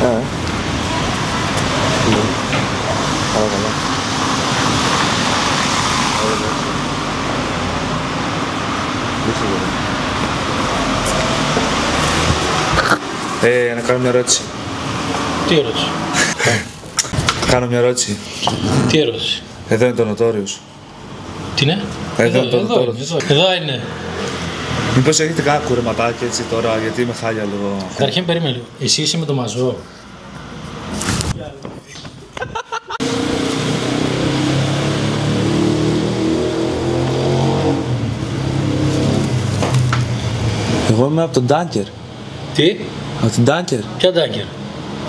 Καλά. Να κάνω μια ερώτηση. Τι ερώτηση? Κάνω μια ερώτηση. Τι ερώτηση? Εδώ είναι το Notorious. Τι είναι? Εδώ είναι το Notorious. Εδώ είναι. Μήπως έχετε κάνα κουρεματάκι έτσι τώρα, γιατί είμαι χάλια λίγο. Καταρχήν περίμενε λίγο. Εσύ είσαι με το μαζό. Εγώ είμαι από τον Dunker. Τι? Από τον Dunker. Ποια Dunker?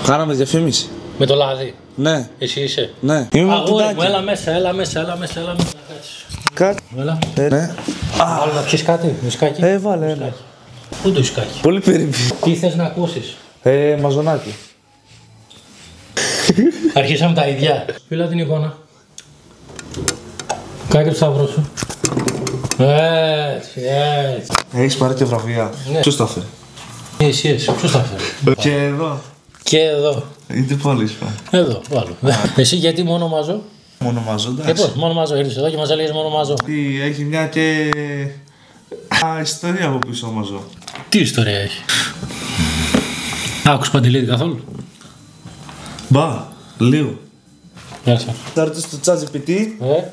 Κάναμε διαφήμιση. Με το λάδι. Ναι. Εσύ είσαι. Ναι. Είμαι από τον Αγόρι μου, Dunker. έλα μέσα, έλα μέσα, έλα μέσα, έλα μέσα. Κάτι. Έλα. Ναι. Βάλω να πιεις κάτι, μισκάκι. Βάλε ένα. Πού το μισκάκι? Πολύ περίπου. Τι θες να ακούσεις? Μαζονάκι. Αρχίσαμε τα ίδια. Φύλλα την εικόνα. Κάνε το σταυρό σου. Έτσι, έτσι. Έχεις πάρει και βραβεία. Ναι. Ποιος τα έφερε? Εσύ, ποιος τα φέρει? Και εδώ. Και εδώ. Είναι πολύ σπα. Εδώ, βάλω. Εσύ γιατί μόνο μαζό? Μόνο μαζό, εντάξει. Πώς, μόνο μαζό, ήρθες εδώ και μας έλεγες μόνο μαζό. Τι, έχει μια και... ιστορία από πίσω μαζό. Τι ιστορία έχει? Άκουσες Παντελίδη καθόλου? Μπα, λίγο. Γεια σας. Θα ρωτήσω το ChatGPT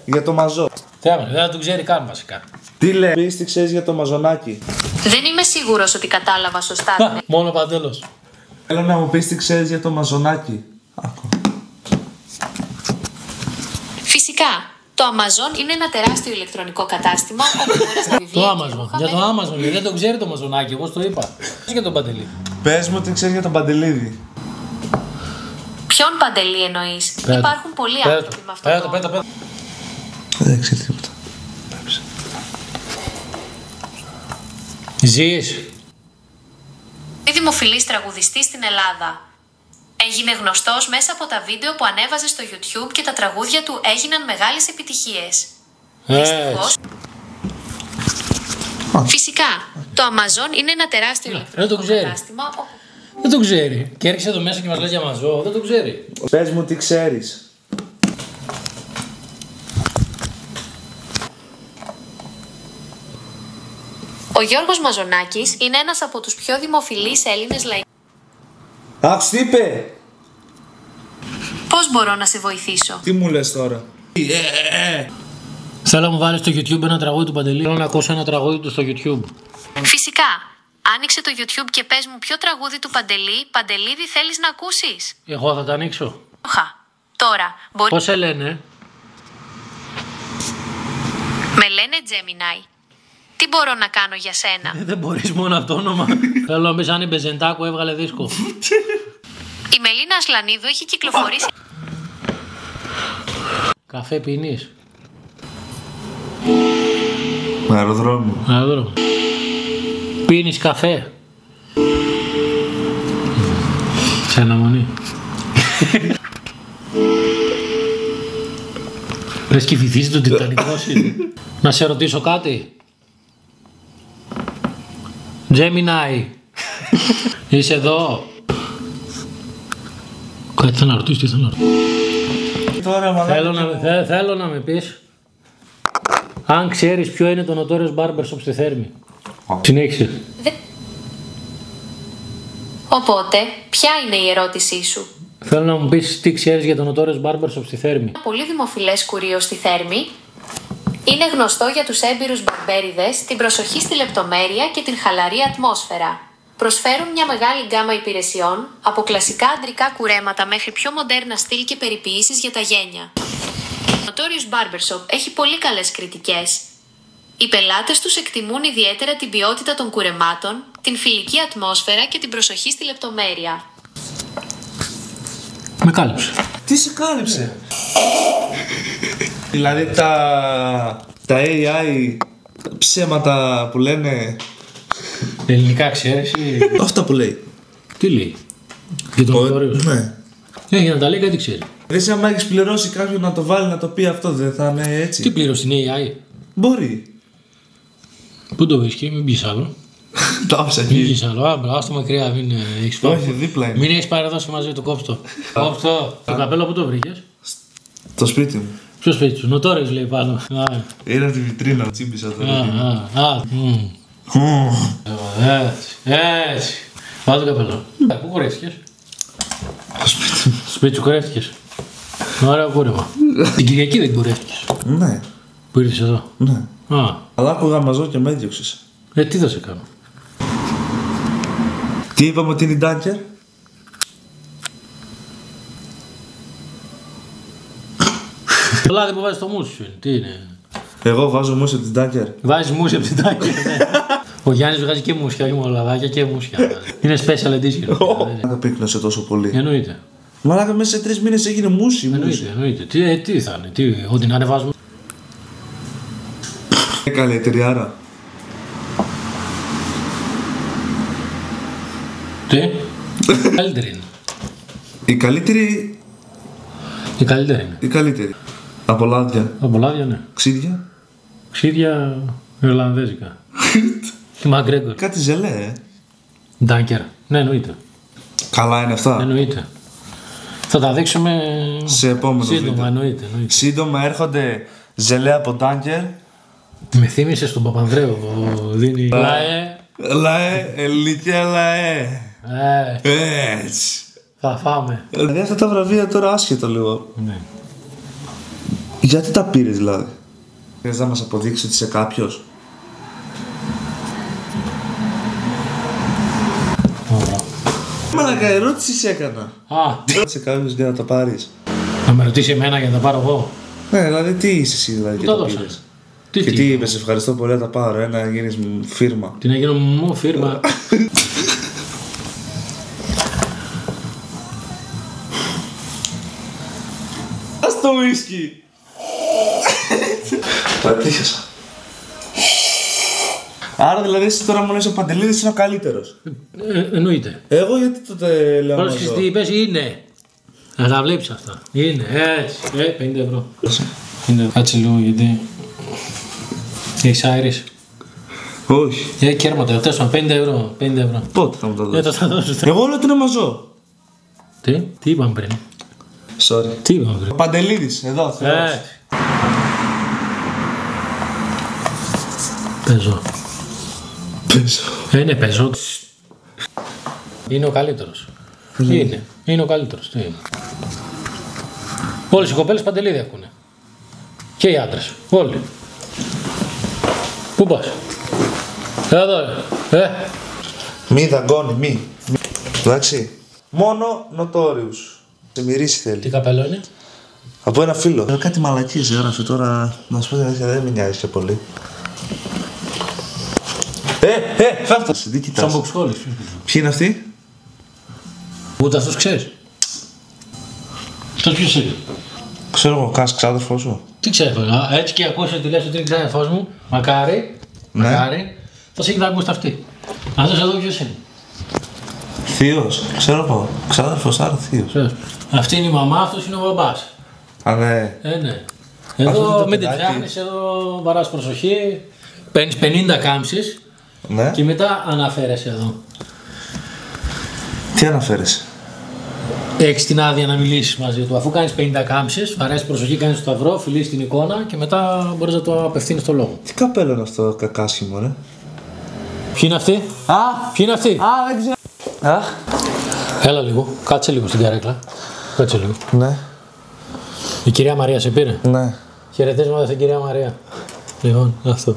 για το μαζό. Θέαμα, δεν το ξέρει καν βασικά. Τι λέει, πεις τι ξέρεις για το μαζονάκι? Δεν είμαι σίγουρος ότι κατάλαβα σωστά. Μόνο ο Παντέλος. Θέλω να μου πεις τι ξέρεις για το μαζονάκι. Άκου. Φυσικά, το Amazon είναι ένα τεράστιο ηλεκτρονικό κατάστημα όπου μπορείς να Το Amazon. Για το Amazon, λέει, δεν το ξέρει το μαζονάκι, εγώ στο είπα. Για τον Παντελή. Πες μου τι ξέρεις για τον Παντελίδη. Ποιον Παντελή εννοείς? Υπάρχουν πολλοί άνθρωποι με αυτό το όνομα. Δεν ξέρει τίποτα. Ζεις. Είναι δημοφιλής τραγουδιστής στην Ελλάδα. Έγινε γνωστός μέσα από τα βίντεο που ανέβαζε στο YouTube και τα τραγούδια του έγιναν μεγάλες επιτυχίες. Δυστυχώς. Φυσικά, το Amazon είναι ένα τεράστιο ηλεκτρονικό κατάστημα. Δεν το ξέρει. Και έρχεσαι εδώ μέσα και μας λες για μαζό. Δεν το ξέρει. Πες μου τι ξέρεις. Ο Γιώργος Μαζονάκης είναι ένας από τους πιο δημοφιλείς Έλληνες λαϊκούς. Άκου τι είπε. Πώς μπορώ να σε βοηθήσω? Τι μου λες τώρα? Θέλω να μου βάλεις στο YouTube ένα τραγούδι του Παντελή. Θέλω να ακούσω ένα τραγούδι του στο YouTube. Φυσικά. Άνοιξε το YouTube και πες μου ποιο τραγούδι του Παντελίδη θέλεις να ακούσεις. Εγώ θα τα ανοίξω. Τώρα, μπορεί... Πώς σε λένε? Με λένε Gemini. Τι μπορώ να κάνω για σένα? Δεν μπορείς μόνο αυτό το όνομα. Θέλω να μπεις αν η Μπεζεντάκου έβγαλε δίσκο. Η Μελίνα Ασλανίδου έχει κυκλοφορήσει... Καφέ πίνεις? Με αεροδρόμιο. Αεροδρόμιο. Πίνεις καφέ? Σε αναμονή. Λες και βυθίσει τον Τιτανικό είναι. Να σε ρωτήσω κάτι. Gemini. Είσαι εδώ? Κάτι θέλω να ρωτήσω, τι θέλω να ρωτήσω. Θέλω να με πεις αν ξέρεις ποιο είναι το Notorious Barbershop στη Θέρμη. Συνέχισε. Οπότε, ποια είναι η ερώτησή σου? Θέλω να μου πεις τι ξέρεις για το Notorious Barbershop στη Θέρμη. Ένα πολύ δημοφιλές κουρίο στη Θέρμη. Είναι γνωστό για τους έμπειρους μπαρμπέριδες, την προσοχή στη λεπτομέρεια και την χαλαρή ατμόσφαιρα. Προσφέρουν μια μεγάλη γκάμα υπηρεσιών, από κλασικά αντρικά κουρέματα μέχρι πιο μοντέρνα στυλ και περιποίησεις για τα γένια. Το Notorious Barbershop έχει πολύ καλές κριτικές. Οι πελάτες τους εκτιμούν ιδιαίτερα την ποιότητα των κουρεμάτων, την φιλική ατμόσφαιρα και την προσοχή στη λεπτομέρεια. Με κάλυψε. Τι σε κάλυψε? Δηλαδή τα AI ψέματα που λένε... Ελληνικά ξέρεις ή... Αυτά που λέει. Τι λέει? Για τον Notorious. Ναι. Για να τα λέει κάτι ξέρει. Δεν σε άμα έχεις πληρώσει κάποιον να το βάλει να το πει αυτό, δεν θα είναι έτσι? Τι πλήρωσε την AI? Μπορεί. Πού το βρίσκει, μην πεις άλλο. Τα άφησα εκεί. Νίκης άλλο, άστο μακριά, μην έχεις πάει. Όχι, δίπλα είναι. Μην έχεις παρεδώσει μαζί το κόψτο. Κόψτο. Το καπέλο που το βρήκες? Το σπίτι μου. Ποιο σπίτι σου? Νοτόρες λέει πάνω. Είναι από τη βιτρίνα, τσίμπησα τώρα. Έτσι. Βάλε το καπέλο. Πού κουρεύτηκες? Το σπίτι μου. Στο σπίτι σου κουρεύτηκες? Ωραίο κούρεμα. Την Κυριακή δεν κουρεύτηκες? Ναι. Που ήρθες εδώ? Ναι. Α. Αλλά άκουγα μαζό και με έδιωξες. Τι θα σε κάνω? Τι είπαμε ότι είναι η Ντάκερ? Το λάδι που βάζεις στο μουσι σου είναι. Τι είναι? Εγώ βάζω μουσια της Ντάκερ. Βάζεις μουσια από την τάκη. Ο Γιάννης βγάζει και μουσια, όχι μόνο λαδάκια και μουσια. Είναι special edition. Δεν πύκνωσε τόσο πολύ. Εννοείται. Μαλάκα μέσα σε 3 μήνες έγινε μουσι. Εννοείται. Τι θα είναι, ότι να ανεβάζουμε. Καλή εταιριάρα. Τι? Καλύτερη είναι. Η καλύτερη. Η καλύτερη είναι. Η καλύτερη. Από λάδια. Από λάδια, ναι. Ξύδια. Ξύδια Ιρλανδέζικα. Και Μαγκρέγκορ. Κάτι ζελέ, Ντάνκερ. Ναι, εννοείται. Καλά είναι αυτά. Εννοείται. Θα τα δείξουμε Σε επόμενο σύντομα, βίντεο. εννοείται. Σύντομα έρχονται ζελέ από Ντάνκερ. Με θύμισε στον Παπανδρέου που δίνει. Λαέ. Λαέ, ελληνικέ λαέ. Έτσι. Θα φάμε. Δηλαδή αυτά τα βραβεία τώρα άσχετο λίγο. Ναι. Γιατί τα πήρες δηλαδή? Θες να μας αποδείξει ότι είσαι κάποιος? Ωραία. Μαλάκα, ερώτηση σε έκανα. Α, Ρώτησε κάποιος για να τα πάρεις. να με ρωτήσει εμένα για να τα πάρω εγώ. Ναι, δηλαδή τι είσαι εσύ δηλαδή και Το τα δώσα. πήρες? Τι, Και τι είπες, ευχαριστώ πολύ να τα πάρω, να γίνεις φίρμα. Τι να γίνω μου φίρμα. Ας το ουίσκι! Πατήσιασα. Άρα δηλαδή εσύ τώρα μου λες ο Παντελίδης είναι ο καλύτερος. Εννοείται. Εγώ γιατί τότε λέω Πρόσεχε μαζό. τι είπες, είναι. Να τα βλέπεις αυτά. Είναι, έτσι. 50 ευρώ. 50 ευρώ. Κάτσε λίγο γιατί. Έχεις άιρις. Όχι. Κέρματα, τέσσερα, 50 ευρώ. 50 ευρώ. Πότε θα μου το δώσεις? Θα τα δώσω. Εγώ λέω ότι είναι μαζό. Τι είπαμε πριν. Sorry. Τι είπαμε Ο πριν. Παντελίδης, εδώ Θεός. Παίζω. Παίζω. Είναι παίζω. Είναι ο καλύτερος. Είναι ο καλύτερος. Τι είναι. Όλες οι κοπέλες Παντελίδη ακούνε. Και οι άντρες. Όλοι. Πού πας? Εδώ ρε. Μη δαγκώνει, μη. Εντάξει. Μόνο νοτόριους. Σε μυρίσει θέλει. Τι καπέλο είναι? Από ένα φίλο. Κάτι μαλακίες έγραφε τώρα. Να σου πω την αλήθεια, δεν με νοιάζει και πολύ. Φάφτασε, τι κοιτάς? Σαν μποξχόλης. Ποιοι είναι αυτοί? Ούτε αυτός ξέρεις. Αυτός ποιος είναι? Ξέρω εγώ, κας ξάδερφός σου. Τι ξέρω, έτσι και ακούσει ότι λες ότι είναι ξάδερφός μου. Μακάρι. Ναι. Μακάρι. Θα σε έχει δάγκωσει αυτή. Αυτός εδώ ποιος είναι? Θείος, ξέρω εγώ. Ξάδερφος, άρα θείος. Ξέρεις. Αυτή είναι η μαμά, αυτός είναι ο μπαμπάς. Α, ναι. Ναι. Αυτό είναι Εδώ το μην την παιδάκι. ψάχνεις, εδώ βαράς προσοχή. Παίρνεις 50 κάμψεις Ναι. και μετά αναφέρεσαι εδώ. Τι αναφέρεσαι? Έχεις την άδεια να μιλήσεις μαζί του. Αφού κάνεις 50 κάμψεις, βαράς προσοχή, κάνεις το σταυρό, φιλείς την εικόνα και μετά μπορείς να το απευθύνεις στο λόγο. Τι καπέλο είναι αυτό κακάσχημο, ρε? Ποιοι είναι αυτοί? Ποιοι είναι αυτοί? δεν ξέρω. Αχ. Έλα λίγο, κάτσε λίγο στην καρέκλα. Κάτσε λίγο. Ναι, Η κυρία Μαρία σε πήρε. ναι. Χαιρετίσματα στην κυρία Μαρία. Λοιπόν, αυτό.